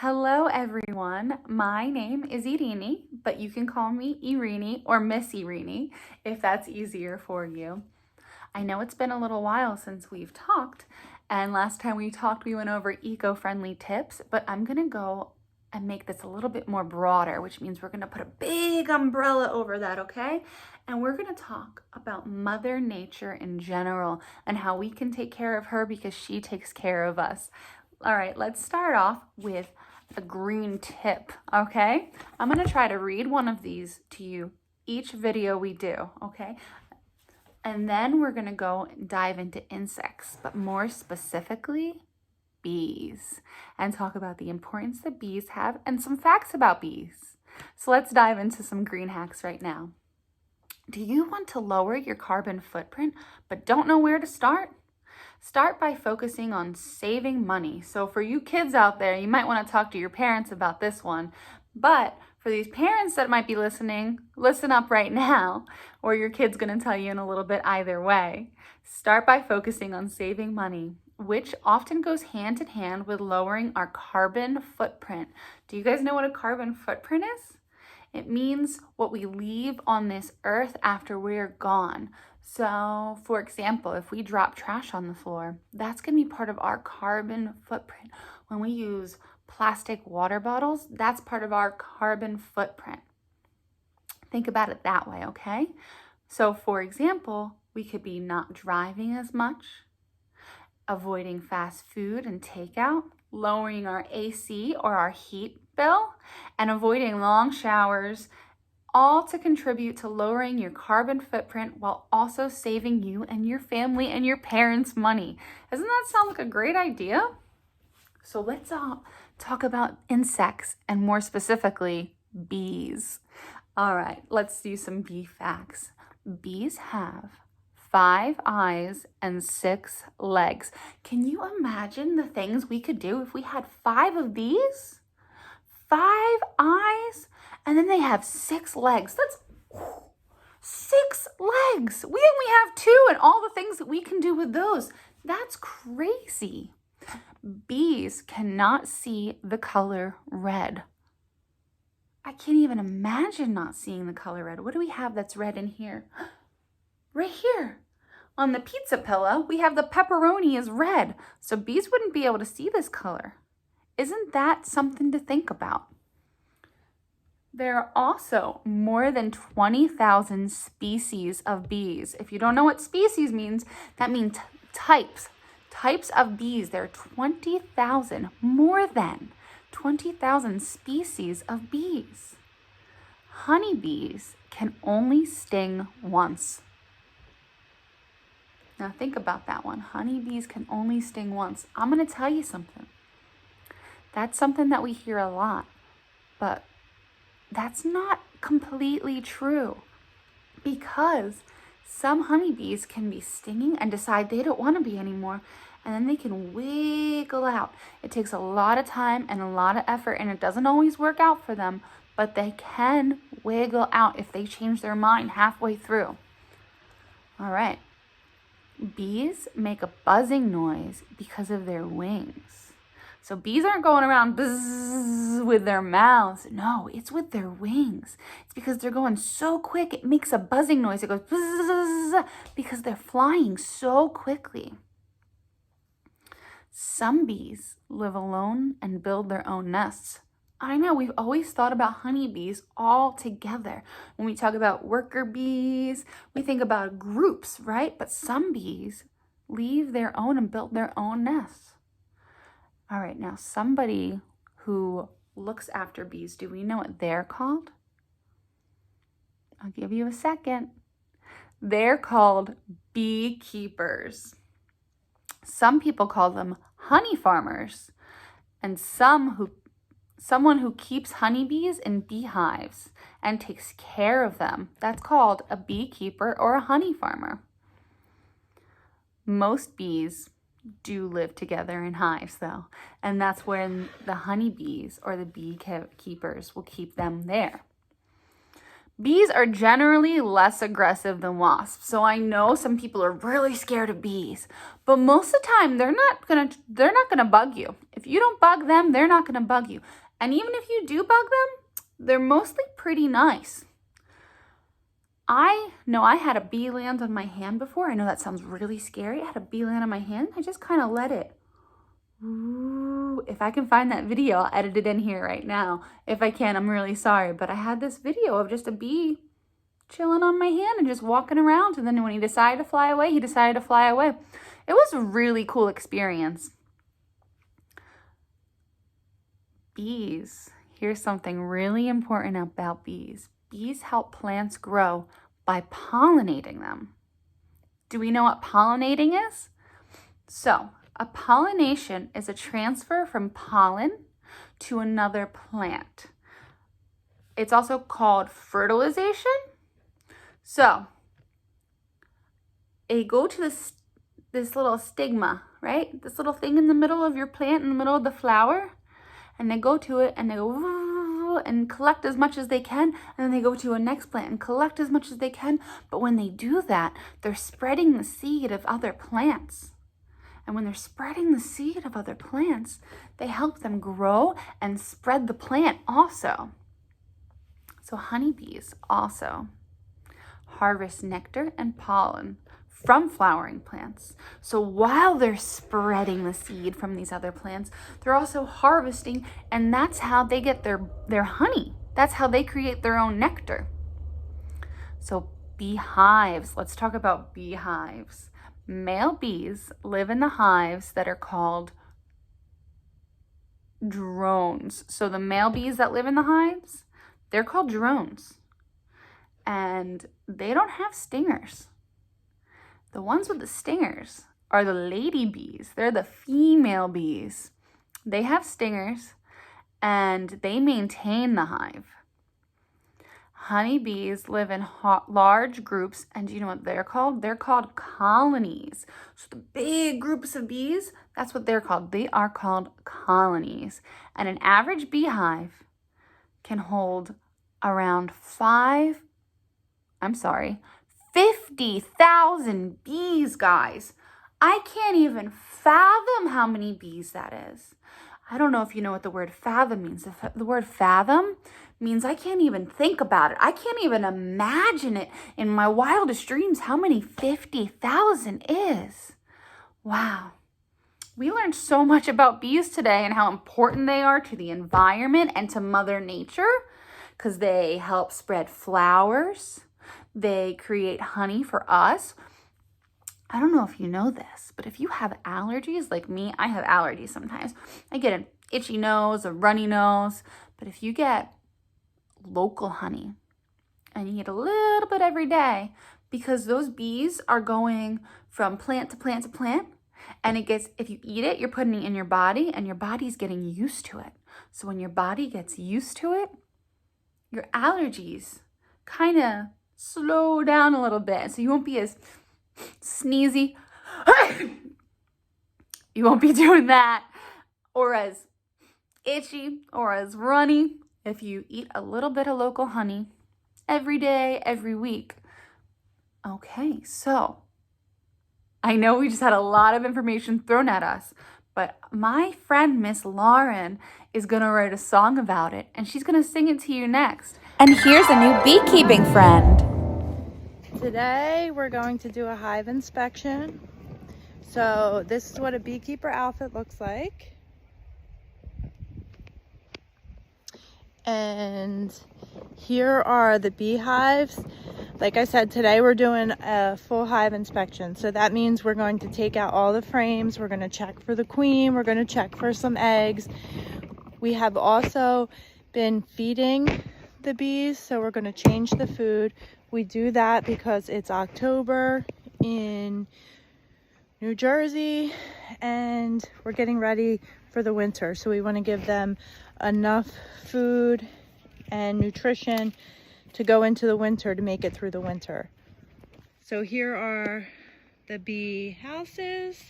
Hello, everyone. My name is Irini, but you can call me Irini or Miss Irini if that's easier for you. I know it's been a little while since we've talked, and last time we talked, we went over eco-friendly tips, but I'm gonna go and make this a little bit more broader, which means we're gonna put a big umbrella over that, okay? And we're gonna talk about Mother Nature in general and how we can take care of her because she takes care of us. All right, let's start off with a green tip, okay? I'm gonna try to read one of these to you each video we do, okay? And then we're gonna go dive into insects, but more specifically, bees, and talk about the importance that bees have and some facts about bees. So let's dive into some green hacks right now. Do you want to lower your carbon footprint, but don't know where to start? Start by focusing on saving money. So for you kids out there, you might want to talk to your parents about this one. But for these parents that might be listening, listen up right now, or your kid's going to tell you in a little bit either way. Start by focusing on saving money, which often goes hand in hand with lowering our carbon footprint. Do you guys know what a carbon footprint is? It means what we leave on this earth after we're gone. So, for example, if we drop trash on the floor, that's going to be part of our carbon footprint. When we use plastic water bottles, that's part of our carbon footprint. Think about it that way, okay? So, for example, we could be not driving as much, avoiding fast food and takeout, lowering our AC or our heat bill, and avoiding long showers, all to contribute to lowering your carbon footprint while also saving you and your family and your parents money. Doesn't that sound like a great idea? So let's talk about insects and more specifically, bees. All right, let's do some bee facts. Bees have 5 eyes and 6 legs. Can you imagine the things we could do if we had 5 of these? 5 eyes, and then they have 6 legs. That's 6 legs. We only have 2, and all the things that we can do with those. That's crazy. Bees cannot see the color red. I can't even imagine not seeing the color red. What do we have that's red in here? Right here. On the pizza pillow, we have the pepperoni is red, so bees wouldn't be able to see this color. Isn't that something to think about? There are also more than 20,000 species of bees. If you don't know what species means, that means types. Types of bees. There are 20,000, more than 20,000 species of bees. Honeybees can only sting once. Now think about that one. Honeybees can only sting once. I'm going to tell you something. That's something that we hear a lot, but that's not completely true because some honeybees can be stinging and decide they don't want to be anymore, and then they can wiggle out. It takes a lot of time and a lot of effort, and it doesn't always work out for them, but they can wiggle out if they change their mind halfway through. All right. Bees make a buzzing noise because of their wings. So bees aren't going around buzz with their mouths. No, it's with their wings. It's because they're going so quick, it makes a buzzing noise. It goes buzz because they're flying so quickly. Some bees live alone and build their own nests. I know, we've always thought about honeybees all together. When we talk about worker bees, we think about groups, right? But some bees leave their own and build their own nests. All right, now somebody who looks after bees, do we know what they're called? I'll give you a second. They're called beekeepers. Some people call them honey farmers, and someone who keeps honeybees in beehives and takes care of them. That's called a beekeeper or a honey farmer. Most bees do live together in hives though, and that's when the honeybees or the beekeepers will keep them there. Bees are generally less aggressive than wasps. So I know some people are really scared of bees, but most of the time they're not gonna bug you. If you don't bug them, they're not gonna bug you. And even if you do bug them, they're mostly pretty nice. I know I had a bee land on my hand before. I know that sounds really scary. I had a bee land on my hand. I just kind of let it. Ooh, if I can find that video, I'll edit it in here right now. If I can, I'm really sorry. But I had this video of just a bee chilling on my hand and just walking around. And then when he decided to fly away, he decided to fly away. It was a really cool experience. Bees. Here's something really important about bees. Bees help plants grow by pollinating them. Do we know what pollinating is? So, a pollination is a transfer from pollen to another plant. It's also called fertilization. So, they go to this little stigma, right? This little thing in the middle of your plant, in the middle of the flower, and they go to it and they go and collect as much as they can, and then they go to a next plant and collect as much as they can. But when they do that, they're spreading the seed of other plants. And when they're spreading the seed of other plants, they help them grow and spread the plant also. So honeybees also harvest nectar and pollen from flowering plants. So while they're spreading the seed from these other plants, they're also harvesting, and that's how they get their honey. That's how they create their own nectar. So beehives, let's talk about beehives. Male bees live in the hives that are called drones. So the male bees that live in the hives, they're called drones. And they don't have stingers. The ones with the stingers are the lady bees. They're the female bees. They have stingers and they maintain the hive. Honeybees live in large groups, and do you know what they're called? They're called colonies. So the big groups of bees, that's what they're called. They are called colonies. And an average beehive can hold around 50,000 bees, guys. I can't even fathom how many bees that is. I don't know if you know what the word fathom means. The word fathom means I can't even think about it. I can't even imagine it in my wildest dreams how many 50,000 is. Wow. We learned so much about bees today and how important they are to the environment and to Mother Nature, because they help spread flowers. They create honey for us. I don't know if you know this, but if you have allergies like me, I have allergies sometimes. I get an itchy nose, a runny nose. But if you get local honey and you eat a little bit every day, because those bees are going from plant to plant to plant, and if you eat it, you're putting it in your body, and your body's getting used to it. So when your body gets used to it, your allergies kind of slow down a little bit. So you won't be as sneezy. You won't be doing that, or as itchy or as runny if you eat a little bit of local honey every day, every week. Okay, so I know we just had a lot of information thrown at us, but my friend Miss Lauren is going to write a song about it, and she's going to sing it to you next. And here's a new beekeeping friend. Today we're going to do a hive inspection. So this is what a beekeeper outfit looks like. And here are the beehives. Like I said, today we're doing a full hive inspection. So that means we're going to take out all the frames. We're going to check for the queen. We're going to check for some eggs. We have also been feeding the bees, so we're going to change the food. We do that because it's October in New Jersey and we're getting ready for the winter. So we want to give them enough food and nutrition to go into the winter to make it through the winter. So here are the bee houses.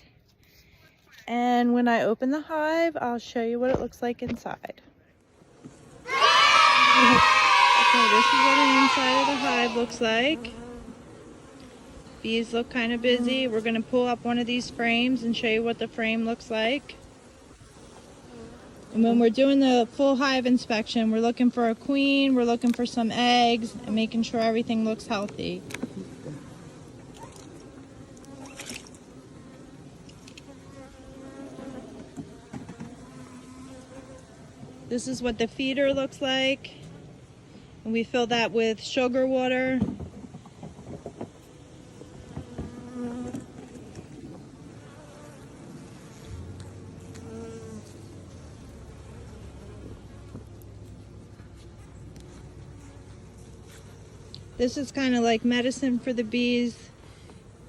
And when I open the hive, I'll show you what it looks like inside. So this is what the inside of the hive looks like. Bees look kind of busy. We're going to pull up one of these frames and show you what the frame looks like. And when we're doing the full hive inspection, we're looking for a queen, we're looking for some eggs, and making sure everything looks healthy. This is what the feeder looks like. And we fill that with sugar water. This is kind of like medicine for the bees,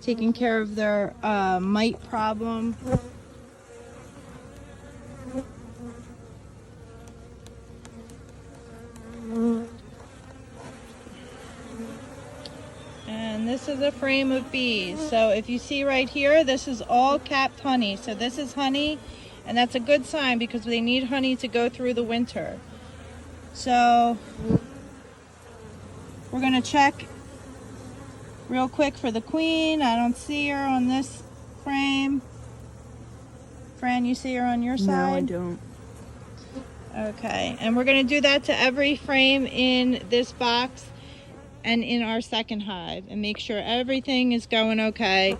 taking care of their mite problem. And this is a frame of bees. So if you see right here, this is all capped honey. So this is honey, and that's a good sign because they need honey to go through the winter. So we're gonna check real quick for the queen. I don't see her on this frame. Fran, you see her on your side? No, I don't. Okay, and we're gonna do that to every frame in this box and in our second hive and make sure everything is going okay.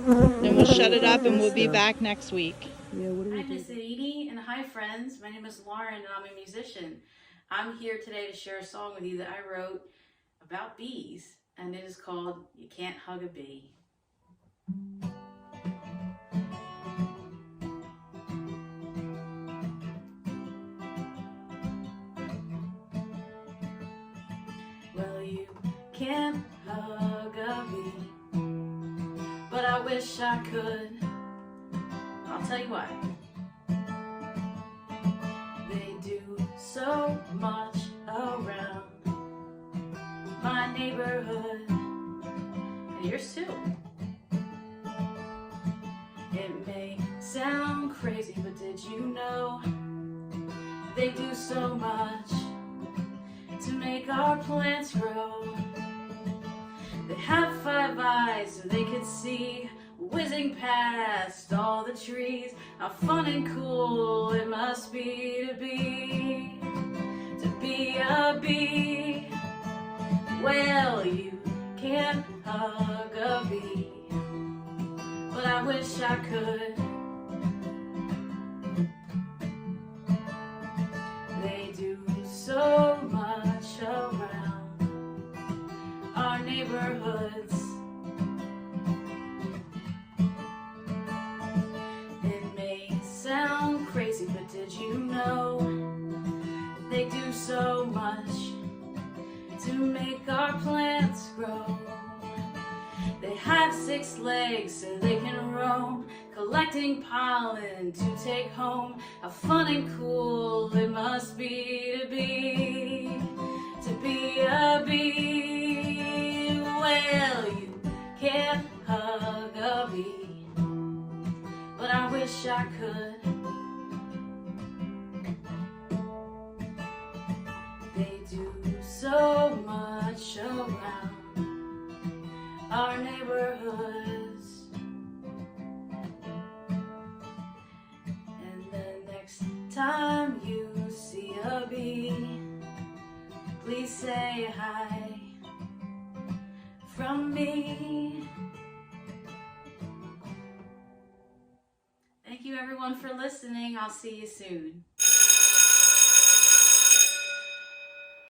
Then we'll shut it up and we'll be back next week. Yeah, what do we Hi, do? Miss Edie, and hi, friends. My name is Lauren, and I'm a musician. I'm here today to share a song with you that I wrote about bees, and it is called "You Can't Hug a Bee." Well, you can't hug a bee, but I wish I could. I'll tell you why. They do so much around my neighborhood, and yours too. It may sound crazy, but did you know they do so much to make our plants grow? They have 5 eyes so they can see, whizzing past all the trees. How fun and cool it must be to be a bee. Well, you can't hug a bee, but I wish I could. They do so much around our neighborhoods. It may sound crazy, but did you know they do so much to make our plants grow? They have 6 legs so they can roam, collecting pollen to take home. How fun and cool it must be to be a bee. Well, you can't hug a bee, but I wish I could. They do so much around our neighborhoods. And the next time you see a bee, please say hi from me. Thank you everyone for listening. I'll see you soon.